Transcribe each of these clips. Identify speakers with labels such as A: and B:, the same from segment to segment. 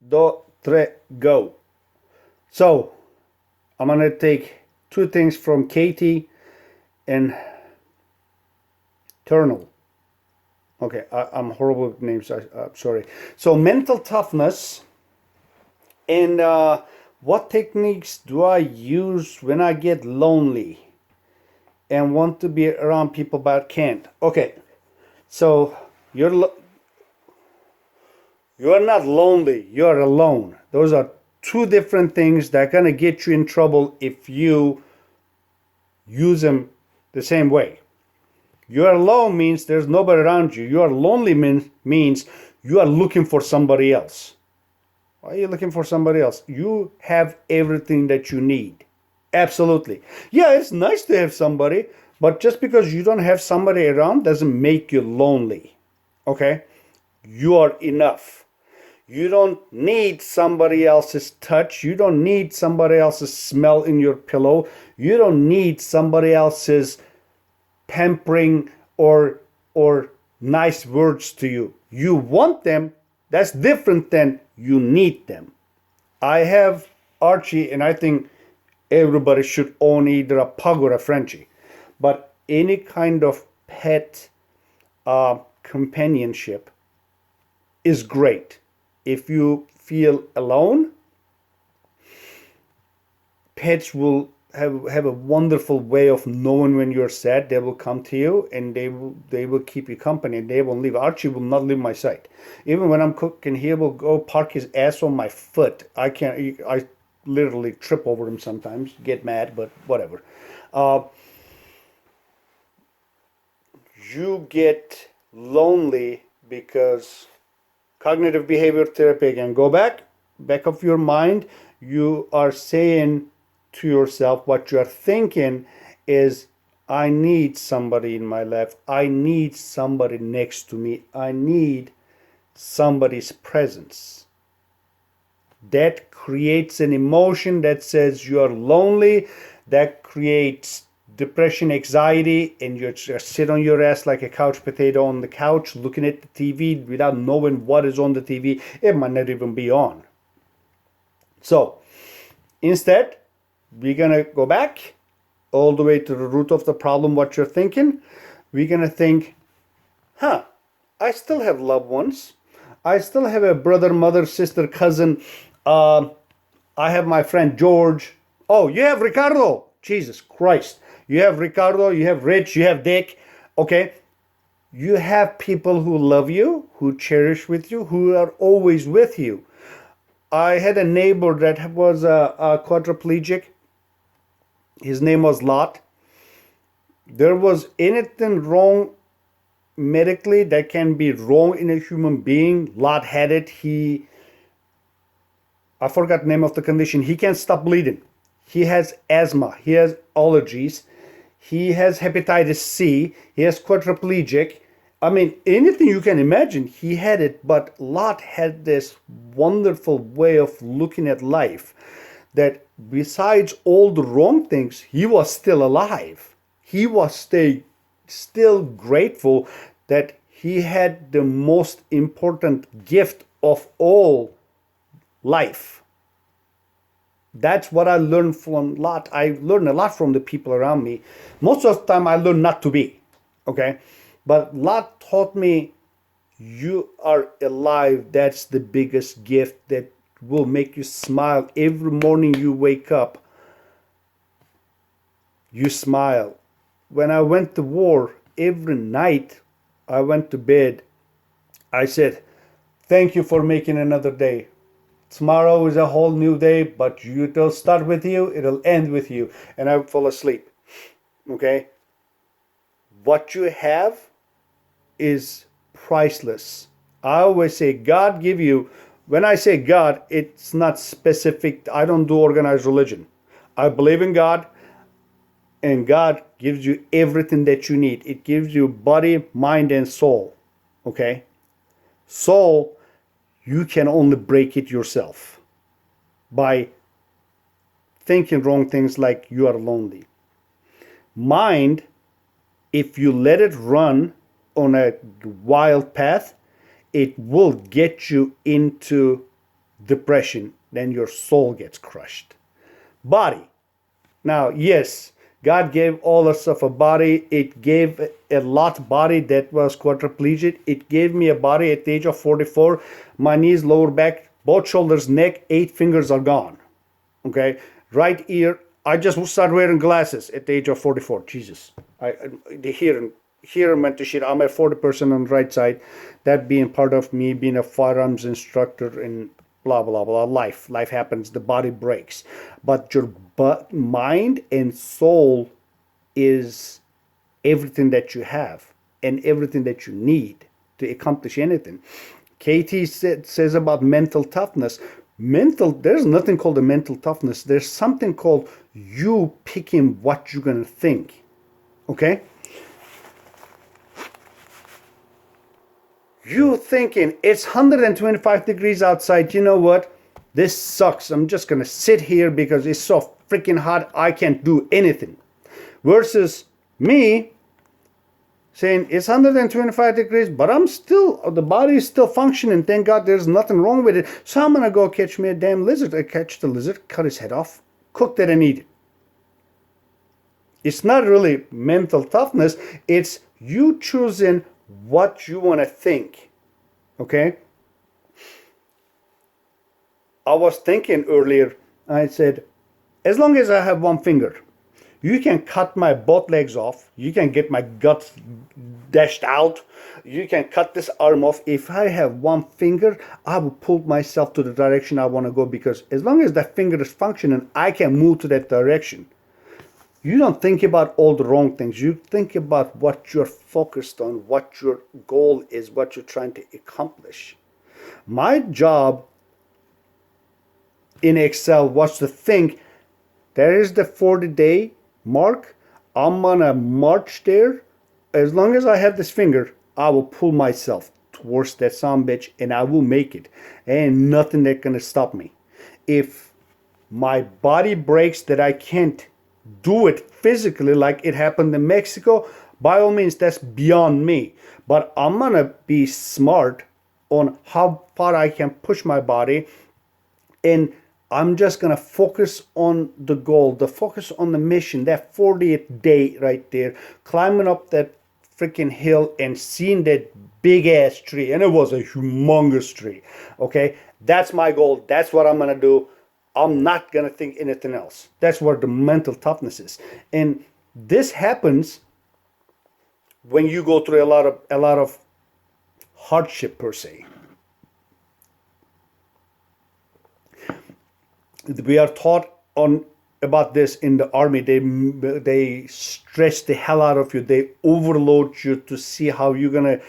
A: 2, 3, go. So, I'm going to take two things from Katie and Turnal. Okay, I'm horrible with names. I'm sorry. So, mental toughness and what techniques do I use when I get lonely and want to be around people but can't? Okay, so you're not lonely, you're alone. Those are two different things that are going to get you in trouble if you use them the same way. You're alone means there's nobody around you. You are lonely means you are looking for somebody else. Why are you looking for somebody else? You have everything that you need. Absolutely. Yeah, it's nice to have somebody, but just because you don't have somebody around doesn't make you lonely. Okay? You are enough. You don't need somebody else's touch. You don't need somebody else's smell in your pillow. You don't need somebody else's pampering or nice words to you. You want them. That's different than you need them. I have Archie, and I think everybody should own either a pug or a Frenchie. But any kind of pet companionship is great. If you feel alone, pets will have a wonderful way of knowing when you're sad. They will come to you and they will keep you company and they won't leave. Archie will not leave my sight. Even when I'm cooking, he will go park his ass on my foot. I literally trip over him sometimes, get mad, but whatever. Uh, you get lonely because cognitive behavior therapy again. Go back of your mind. You are saying to yourself what you're thinking is, I need somebody in my life. I need somebody next to me. I need somebody's presence. That creates an emotion that says you're lonely. That creates depression, anxiety, and you just sit on your ass like a couch potato on the couch looking at the TV without knowing what is on the TV. It might not even be on. So instead, we're going to go back all the way to the root of the problem, what you're thinking. We're going to think, I still have loved ones. I still have a brother, mother, sister, cousin. I have my friend George. Oh, you have Ricardo. Jesus Christ. You have Ricardo, you have Rich, you have Dick. Okay. You have people who love you, who cherish with you, who are always with you. I had a neighbor that was a quadriplegic. His name was Lot. There was anything wrong medically that can be wrong in a human being. Lot had it. I forgot the name of the condition. He can't stop bleeding. He has asthma. He has allergies. He has hepatitis C. He has quadriplegic. I mean, anything you can imagine, he had it. But Lot had this wonderful way of looking at life that besides all the wrong things, he was still alive. He was still grateful that he had the most important gift of all, life. That's what I learned from Lot. I learned a lot from the people around me. Most of the time I learned not to be. Okay? But Lot taught me you are alive. That's the biggest gift that will make you smile. Every morning you wake up, you smile. When I went to war, every night I went to bed, I said, thank you for making another day. Tomorrow is a whole new day, but it'll start with you, it'll end with you. And I would fall asleep. Okay? What you have is priceless. I always say, God give you, when I say God, it's not specific. I don't do organized religion. I believe in God, and God gives you everything that you need. It gives you body, mind, and soul. Okay? Soul, you can only break it yourself by thinking wrong things like you are lonely. Mind, if you let it run on a wild path, it will get you into depression, then your soul gets crushed. Body. Now, yes, God gave all us of a body. It gave a lot body that was quadriplegic. It gave me a body at the age of 44. My knees, lower back, both shoulders, neck, 8 fingers are gone. Okay? Right ear. I just started wearing glasses at the age of 44. Jesus. The hearing went to shit. I'm at 40% on the right side. That being part of me being a firearms instructor and blah, blah, blah. Life happens. The body breaks. But your mind and soul is everything that you have and everything that you need to accomplish anything. Katie says about mental toughness. There's nothing called a mental toughness. There's something called you picking what you're going to think. Okay? You thinking it's 125 degrees outside. You know what? This sucks. I'm just going to sit here because it's so freaking hot. I can't do anything. Versus me saying it's 125 degrees, but the body is still functioning. Thank God there's nothing wrong with it. So I'm going to go catch me a damn lizard. I catch the lizard, cut his head off, cook it and eat it. It's not really mental toughness. It's you choosing what you want to think. Okay? I was thinking earlier, I said, as long as I have one finger, you can cut my both legs off. You can get my guts dashed out. You can cut this arm off. If I have one finger, I will pull myself to the direction I want to go, because as long as that finger is functioning, I can move to that direction. You don't think about all the wrong things. You think about what you're focused on, what your goal is, what you're trying to accomplish. My job in Excel was to think, there is the 40-day mark. I'm going to march there. As long as I have this finger, I will pull myself towards that sumbitch and I will make it. And nothing that's going to stop me. If my body breaks that I can't do it physically like it happened in Mexico, by all means, that's beyond me. But I'm going to be smart on how far I can push my body, and I'm just going to focus on the goal, the focus on the mission, that 40th day right there, climbing up that freaking hill and seeing that big ass tree. And it was a humongous tree. Okay, that's my goal. That's what I'm going to do. I'm not going to think anything else. That's where the mental toughness is. And this happens when you go through a lot of hardship per se. We are taught about this in the army. They stress the hell out of you. They overload you to see how you're going to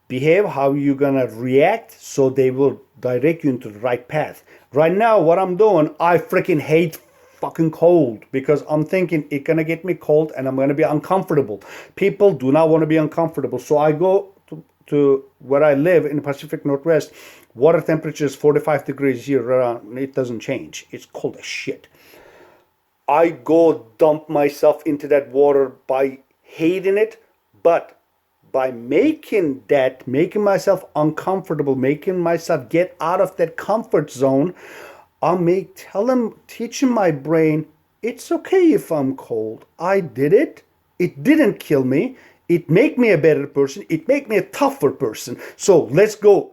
A: behave, how you're going to react, so they will direct you into the right path. Right now, what I'm doing, I freaking hate fucking cold, because I'm thinking it's going to get me cold and I'm going to be uncomfortable. People do not want to be uncomfortable. So I go to where I live in the Pacific Northwest. Water temperature is 45 degrees year round. It doesn't change. It's cold as shit. I go dump myself into that water by hating it, but by making myself uncomfortable, making myself get out of that comfort zone, teaching my brain, it's okay if I'm cold. I did it. It didn't kill me. It make me a better person. It make me a tougher person. So let's go.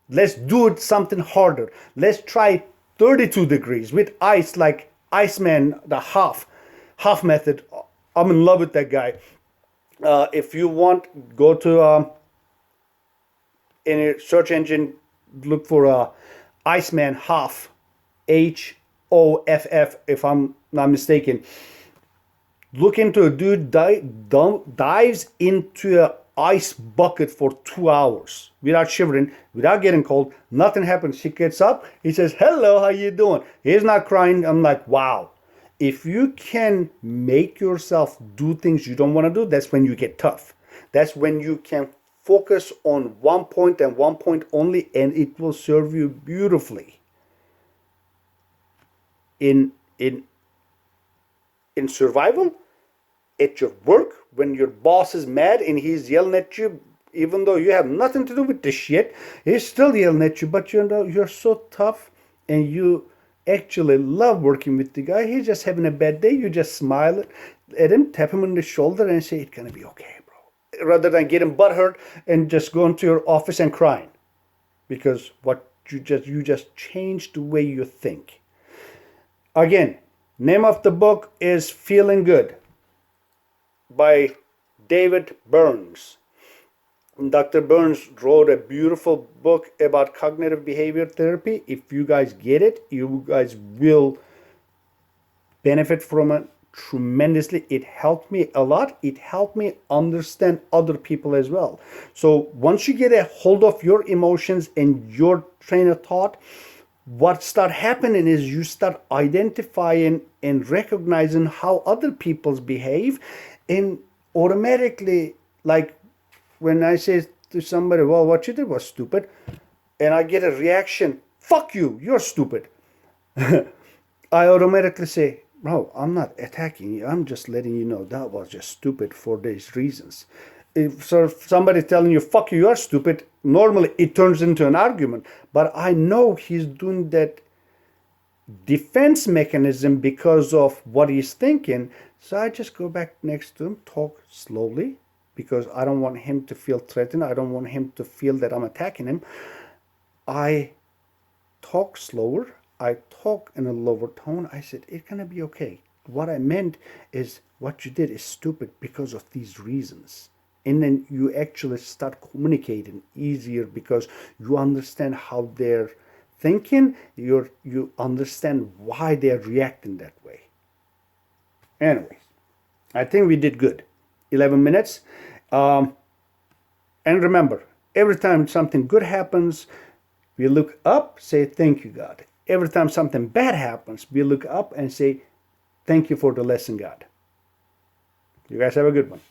A: Let's do it something harder. Let's try 32 degrees with ice, like Iceman, the half method. I'm in love with that guy. If you want, go to any search engine, look for Iceman Hoff, HOFF, if I'm not mistaken. Look into a dude dives into an ice bucket for 2 hours without shivering, without getting cold. Nothing happens. He gets up. He says, "Hello, how you doing?" He's not crying. I'm like, wow. If you can make yourself do things you don't want to do, that's when you get tough. That's when you can focus on one point and one point only, and it will serve you beautifully. In survival, at your work, when your boss is mad and he's yelling at you, even though you have nothing to do with this shit, he's still yelling at you, but you know, you're so tough and you actually love working with the guy. He's just having a bad day. You just smile at him, tap him on the shoulder and say, it's gonna be okay, bro. Rather than getting butthurt and just going to your office and crying. Because what you just changed the way you think. Again, name of the book is Feeling Good by David Burns. Dr. Burns wrote a beautiful book about cognitive behavior therapy. If you guys get it, you guys will benefit from it tremendously. It helped me a lot. It helped me understand other people as well. So once you get a hold of your emotions and your train of thought, what start happening is you start identifying and recognizing how other people behave, and automatically, like when I say to somebody, well, what you did was stupid, and I get a reaction, fuck you, you're stupid. I automatically say, bro, I'm not attacking you. I'm just letting you know that was just stupid for these reasons. If somebody telling you, fuck you, you're stupid, normally it turns into an argument. But I know he's doing that defense mechanism because of what he's thinking. So I just go back next to him, talk slowly, because I don't want him to feel threatened. I don't want him to feel that I'm attacking him. I talk slower. I talk in a lower tone. I said, it's going to be okay. What I meant is what you did is stupid because of these reasons. And then you actually start communicating easier because you understand how they're thinking. You understand why they're reacting that way. Anyways, I think we did good. 11 minutes. And remember, every time something good happens, we look up, say, thank you, God. Every time something bad happens, we look up and say, thank you for the lesson, God. You guys have a good one.